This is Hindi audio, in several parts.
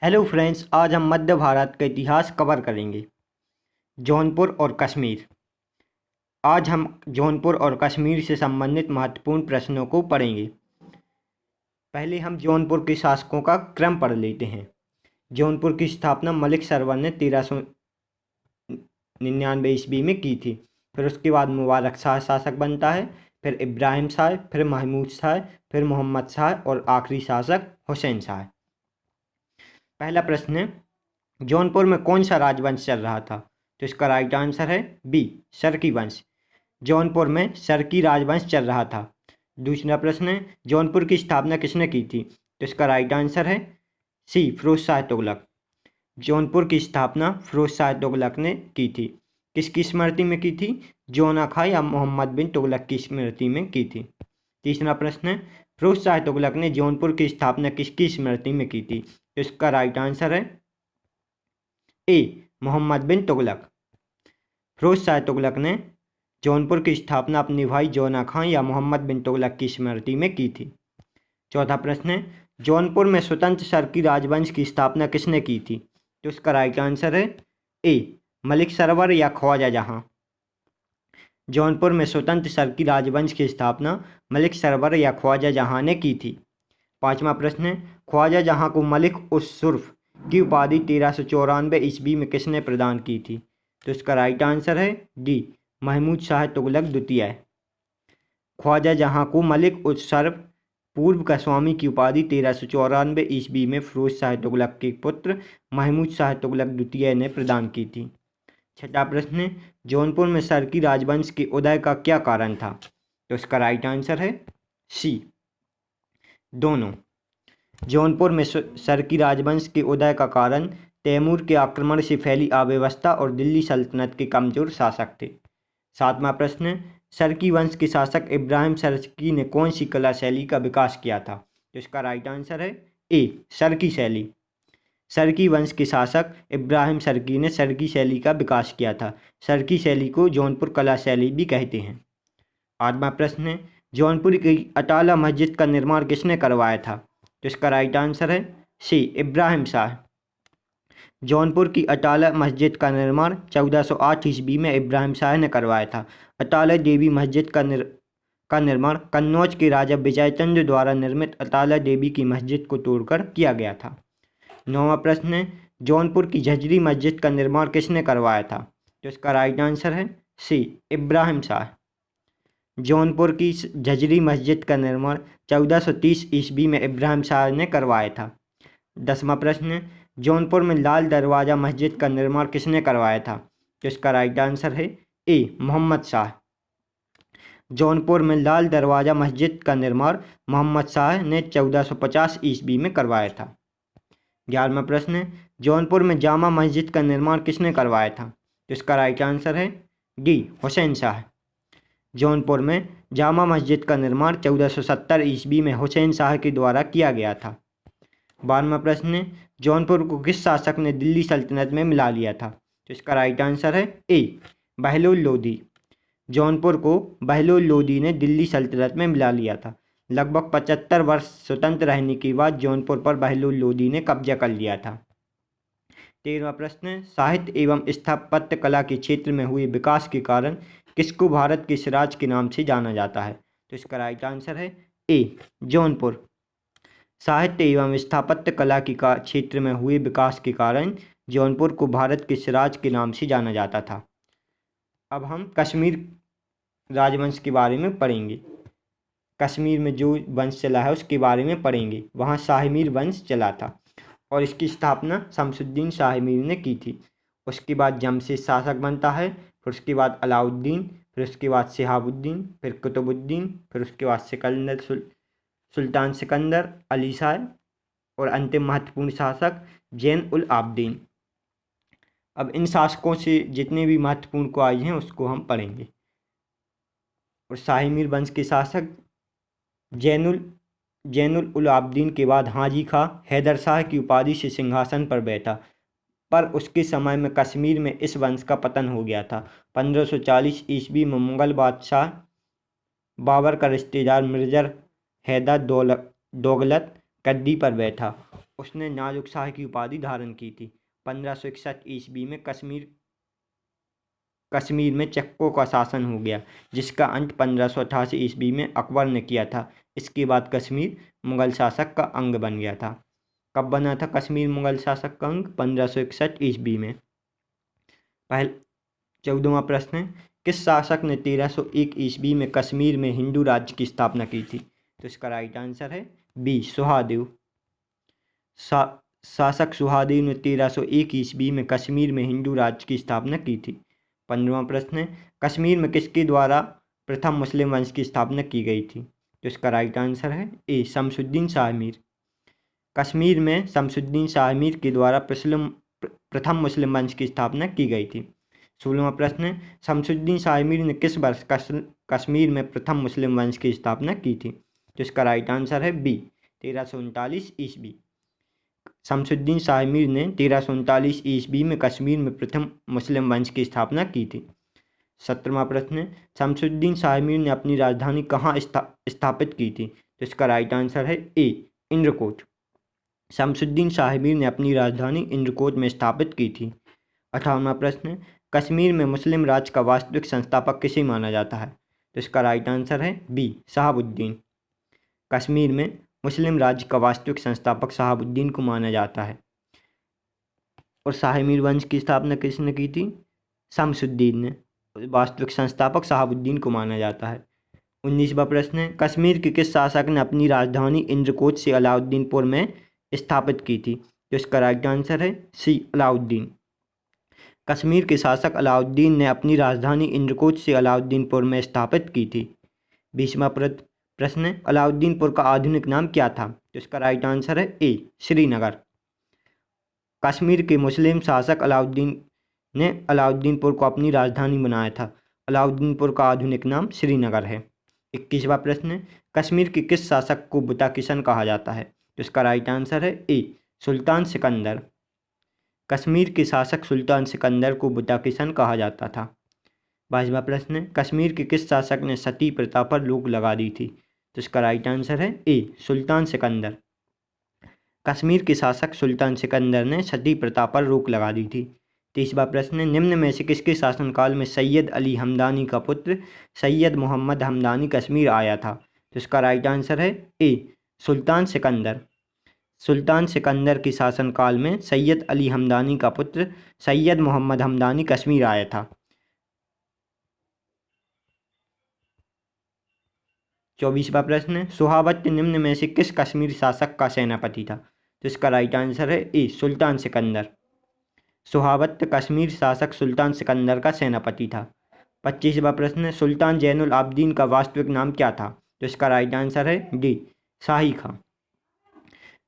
हेलो फ्रेंड्स, आज हम मध्य भारत का इतिहास कवर करेंगे। जौनपुर और कश्मीर। आज हम जौनपुर और कश्मीर से संबंधित महत्वपूर्ण प्रश्नों को पढ़ेंगे। पहले हम जौनपुर के शासकों का क्रम पढ़ लेते हैं। जौनपुर की स्थापना मलिक सरवर ने 1399 ईस्वी में की थी। फिर उसके बाद मुबारक शाह शासक बनता है, फिर इब्राहिम शाह, फिर महमूद शाह, फिर मोहम्मद शाह और आखिरी शासक हुसैन शाह। पहला प्रश्न है, जौनपुर में कौन सा राजवंश चल रहा था? तो इसका राइट आंसर है बी, सरकी वंश। जौनपुर में सरकी राजवंश चल रहा था। दूसरा प्रश्न है, जौनपुर की स्थापना किसने की थी? तो इसका राइट आंसर है सी, फिरोज शाह तुगलक। जौनपुर की स्थापना फिरोज शाह तुगलक ने की थी। किसकी स्मृति में की थी? जौना खां या मोहम्मद बिन तुगलक की स्मृति में की थी। तीसरा प्रश्न है, फिरोज शाह तुगलक ने जौनपुर की स्थापना किसकी स्मृति में की थी? तो इसका राइट आंसर है ए, मोहम्मद बिन तुगलक। फिरोज शाह तुगलक ने जौनपुर की स्थापना अपने भाई जौना खां या मोहम्मद बिन तुगलक की स्मृति में की थी। चौथा प्रश्न है, जौनपुर में स्वतंत्र सरकी राजवंश की स्थापना किसने की थी? तो इसका राइट आंसर है ए, मलिक सरवर या ख्वाजा जहां। जौनपुर में स्वतंत्र सरकी राजवंश की स्थापना मलिक सरवर या ख्वाजा जहां ने की थी। पांचवा प्रश्न है, ख्वाजा जहां को मलिक उस सुर्फ की उपाधि 1394 ईस्वी में किसने प्रदान की थी? तो इसका राइट आंसर है डी, महमूद शाह तुगलक द्वितीय। ख्वाजा जहां को मलिक उस सर्फ पूर्व का स्वामी की उपाधि 1394 ईस्वी में फिरोज शाह तुगलक के पुत्र महमूद शाह तुगलक द्वितीय ने प्रदान की थी। छठा प्रश्न है, जौनपुर में सरकी राजवंश के उदय का क्या कारण था? तो इसका राइट आंसर है सी, दोनों। जौनपुर में सरकी राजवंश के उदय का कारण तैमूर के आक्रमण से फैली अव्यवस्था और दिल्ली सल्तनत के कमजोर शासक थे। सातवां प्रश्न है, सरकी वंश के शासक इब्राहिम सरकी ने कौन सी कला शैली का विकास किया था? तो इसका राइट आंसर है ए, सरकी शैली। सरकी वंश के शासक इब्राहिम सरकी ने सरकी शैली का विकास किया था। सरकी शैली को जौनपुर कला शैली भी कहते हैं। आठवां प्रश्न है, जौनपुर की अटाला मस्जिद का निर्माण किसने करवाया था? तो इसका राइट आंसर है सी, इब्राहिम शाह। जौनपुर की अटाला मस्जिद का निर्माण 1408 ईस्वी में इब्राहिम शाह ने करवाया था। अटाला देवी मस्जिद का निर्माण कन्नौज के राजा विजयचंद्र द्वारा निर्मित अटाला देवी की मस्जिद को तोड़कर किया गया था। नौवां प्रश्न है, जौनपुर की झजरी मस्जिद का निर्माण किसने करवाया था? तो इसका राइट आंसर है सी, इब्राहिम शाह। जौनपुर की झजरी मस्जिद का निर्माण 1430 ईस्वी में इब्राहिम शाह ने करवाया था। 10वां प्रश्न है, जौनपुर में लाल दरवाज़ा मस्जिद का निर्माण किसने करवाया था? तो इसका राइट आंसर है ए, मोहम्मद शाह। जौनपुर में लाल दरवाज़ा मस्जिद का निर्माण मोहम्मद शाह ने 1450 ईस्वी में करवाया था। 11वां प्रश्न है, जौनपुर में जामा मस्जिद का निर्माण किसने करवाया था? तो इसका राइट आंसर है डी, हुसैन शाह। जौनपुर में जामा मस्जिद का निर्माण 1470 ईस्वी में हुसैन शाह के द्वारा किया गया था। 12वां प्रश्न है, जौनपुर को किस शासक ने दिल्ली सल्तनत में मिला लिया था? तो इसका राइट आंसर है ए, बहलोल लोदी। जौनपुर को बहलोल लोदी ने दिल्ली सल्तनत में मिला लिया था। लगभग 75 वर्ष स्वतंत्र रहने के बाद जौनपुर पर बहलोल लोदी ने कब्जा कर लिया था। 13वां प्रश्न, साहित्य एवं स्थापत्य कला के क्षेत्र में हुए विकास के कारण किसको भारत के सिराज के नाम से जाना जाता है? तो इसका राइट आंसर है ए, जौनपुर। साहित्य एवं स्थापत्य कला के क्षेत्र में हुए विकास के कारण जौनपुर को भारत के सिराज के नाम से जाना जाता था। अब हम कश्मीर राजवंश के बारे में पढ़ेंगे। कश्मीर में जो वंश चला है उसके बारे में पढ़ेंगे। वहाँ शाहमीर वंश चला था और इसकी स्थापना शमसुद्दीन शाहमीर ने की थी। उसके बाद जमशेद शासक बनता है, फिर उसके बाद अलाउद्दीन, फिर उसके बाद शिहाबुद्दीन, फिर कुतुबुद्दीन, फिर उसके बाद सिकंदर, सुल्तान सिकंदर, अली शाह और अंतिम महत्वपूर्ण शासक जैन उल आबदीन। अब इन शासकों से जितने भी महत्वपूर्ण को आए हैं उसको हम पढ़ेंगे। और शाहमीर वंश के शासक जैनुल उल आबदीन के बाद हाजी खां हैदर शाह की उपाधि से सिंहासन पर बैठा, पर उसके समय में कश्मीर में इस वंश का पतन हो गया था। 1540 ईस्वी में मुगल बादशाह बाबर का रिश्तेदार मिर्जा हैदर दोगलत गद्दी पर बैठा। उसने नाजुक शाह की उपाधि धारण की थी। 1561 ईस्वी में कश्मीर में चक्कों का शासन हो गया, जिसका अंत 1588 ईस्वी में अकबर ने किया था। इसके बाद कश्मीर मुगल शासक का अंग बन गया था। कब बना था कश्मीर मुगल शासक का अंग? 1561 ईस्वी में। पहले 14वां प्रश्न है, किस शासक ने 1301 ईस्वी में कश्मीर में हिंदू राज्य की स्थापना की थी? तो इसका राइट आंसर है बी, सुहादेव। शासक सुहादेव ने 1301 ईस्वी में कश्मीर में हिंदू राज्य की स्थापना की थी। 15वां प्रश्न है, कश्मीर में किसके द्वारा प्रथम मुस्लिम वंश की स्थापना की गई थी? तो इसका राइट आंसर है ए, शमसुद्दीन शाह मीर। कश्मीर में शमसुद्दीन शाह मीर के द्वारा प्रथम मुस्लिम वंश की स्थापना की गई थी। 16वां प्रश्न है, शमसुद्दीन शाह मीर ने किस वर्ष कश्मीर में प्रथम मुस्लिम वंश की स्थापना की थी? तो इसका राइट आंसर है बी, 1339 ईस्वी। शमसुद्दीन शाह मीर ने 1339 ईस्वी में कश्मीर में प्रथम मुस्लिम वंश की स्थापना की थी। 17वां प्रश्न है, शमसुद्दीन शाह मीर ने अपनी राजधानी कहाँ स्थापित की थी? तो इसका राइट आंसर है ए, इंद्रकोट। शमसुद्दीन शाह मीर ने अपनी राजधानी इंद्रकोट में स्थापित की थी। 18वां प्रश्न है, कश्मीर में मुस्लिम राज्य का वास्तविक संस्थापक किसे माना जाता है? तो इसका राइट आंसर है बी, शहाबुद्दीन। कश्मीर में मुस्लिम राज्य का वास्तविक संस्थापक शहाबुद्दीन को माना जाता है। और शाह मीर वंश की स्थापना किसने की थी? शमसुद्दीन ने। वास्तविक संस्थापक शहाबुद्दीन को माना जाता है। 19वां प्रश्न है, कश्मीर के किस शासक ने अपनी राजधानी इंद्रकोट से अलाउद्दीनपुर में स्थापित की थी? तो इसका राइट आंसर है सी, अलाउद्दीन। कश्मीर के शासक अलाउद्दीन ने अपनी राजधानी इंद्रकोट से अलाउद्दीनपुर में स्थापित की थी। 20वां प्रश्न है, अलाउद्दीनपुर का आधुनिक नाम क्या था? तो इसका राइट आंसर है ए, श्रीनगर। कश्मीर के मुस्लिम शासक अलाउद्दीन ने अलाउद्दीनपुर को अपनी राजधानी बनाया था। अलाउद्दीनपुर का आधुनिक नाम श्रीनगर है। 21वां प्रश्न है, कश्मीर के किस शासक को बुता किशन कहा जाता है? तो इसका राइट आंसर है ए, सुल्तान सिकंदर। कश्मीर के शासक सुल्तान सिकंदर को बुता किशन कहा जाता था। 22वां प्रश्न है, कश्मीर के किस शासक ने सती प्रथा पर रोक लगा दी थी? तो इसका राइट आंसर है ए, सुल्तान सिकंदर। कश्मीर के शासक सुल्तान सिकंदर ने सती प्रथा पर रोक लगा दी थी। 30वां प्रश्न है, निम्न में से किसके शासनकाल में सैयद अली हमदानी का पुत्र सैयद मोहम्मद हमदानी कश्मीर आया था? तो इसका राइट आंसर है ए, सुल्तान सिकंदर। सुल्तान सिकंदर के शासनकाल में सैयद अली हमदानी का पुत्र सैयद मोहम्मद हमदानी कश्मीर आया था। 24वां प्रश्न है, सोहावत निम्न में से किस कश्मीर शासक का सेनापति था? तो इसका राइट आंसर है ए, सुल्तान सिकंदर। सोहावत कश्मीर शासक सुल्तान सिकंदर का सेनापति था। 25वां प्रश्न है, सुल्तान जैनुल आबदीन का वास्तविक नाम क्या था? तो इसका राइट आंसर है डी, शाही खां।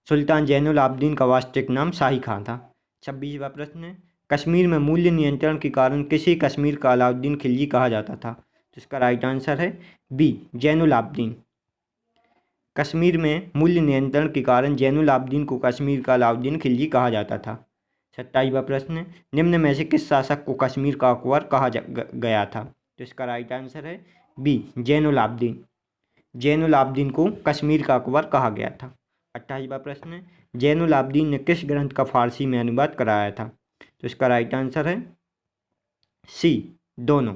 सुल्तान जैनुल आबदीन का वास्तविक नाम शाही खां था। 26वां प्रश्न है, कश्मीर में मूल्य नियंत्रण के कारण किसी कश्मीर का अलाउद्दीन खिलजी कहा जाता था? तो इसका राइट आंसर है बी, जैनुल आबदीन। कश्मीर में मूल्य नियंत्रण के कारण जैनुल आबदीन को कश्मीर का अलाउद्दीन खिलजी कहा जाता था। 27वां प्रश्न है, निम्न में से किस शासक को कश्मीर का अकबर कहा गया था? तो इसका राइट आंसर है बी, जैनुल आबदीन। जैनुल आबदीन को कश्मीर का अकबर कहा गया था। 28वां प्रश्न है, जैनुल आबदीन ने किस ग्रंथ का फारसी में अनुवाद कराया था? तो इसका राइट आंसर है सी, दोनों।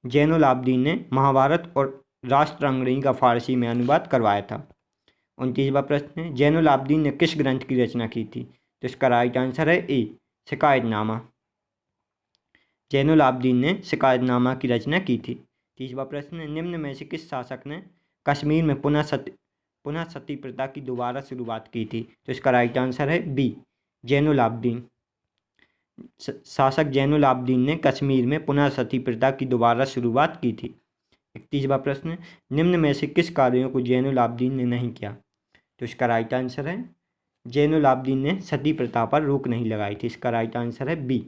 जैनुल आबदीन ने महाभारत और राष्ट्रांगनी का फारसी में अनुवाद करवाया था। 29वां प्रश्न है, जैनुल आबदीन ने किस ग्रंथ की रचना की थी? तो इसका राइट आंसर है ए, शिकायतनामा। जैनुल आबदीन ने शिकायतनामा की रचना की थी। 30वां प्रश्न है, निम्न में से किस शासक ने कश्मीर में पुनः सती प्रथा की दोबारा शुरुआत की थी? तो इसका राइट आंसर है बी, जैनुल आबदीन। शासक जैनुल आबदीन ने कश्मीर में पुनः सती प्रथा की दोबारा शुरुआत की थी। 31वां प्रश्न, निम्न में से किस कार्यों को जैनुल आबदीन ने नहीं किया? तो इसका राइट आंसर है जैनुल आबदीन ने सती प्रथा पर रोक नहीं लगाई थी। इसका राइट आंसर है बी।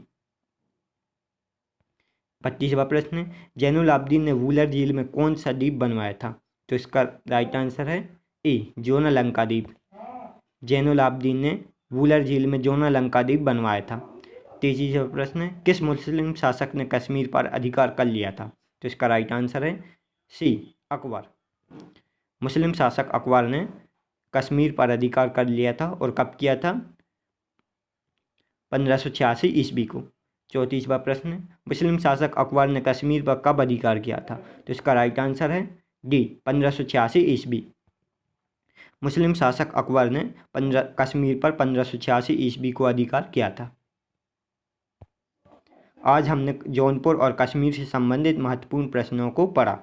25वां प्रश्न, जैनुल आबदीन ने वूलर झील में कौन सा द्वीप बनवाया था? तो इसका राइट आंसर है ए, जोना लंका द्वीप। जैनुल आबदीन ने वूलर झील में जोना लंका द्वीप बनवाया था। 23वां प्रश्न, किस मुस्लिम शासक ने कश्मीर पर अधिकार कर लिया था? तो इसका राइट आंसर है सी, अकबर। मुस्लिम शासक अकबर ने कश्मीर पर अधिकार कर लिया था और कब किया था? 1586 ईस्वी को। 34वां प्रश्न, मुस्लिम शासक अकबर ने कश्मीर पर कब अधिकार किया था? तो इसका राइट आंसर है डी, 1586 ईस्वी। मुस्लिम शासक अकबर ने कश्मीर पर 1586 ईस्वी को अधिकार किया था। आज हमने जौनपुर और कश्मीर से संबंधित महत्वपूर्ण प्रश्नों को पढ़ा।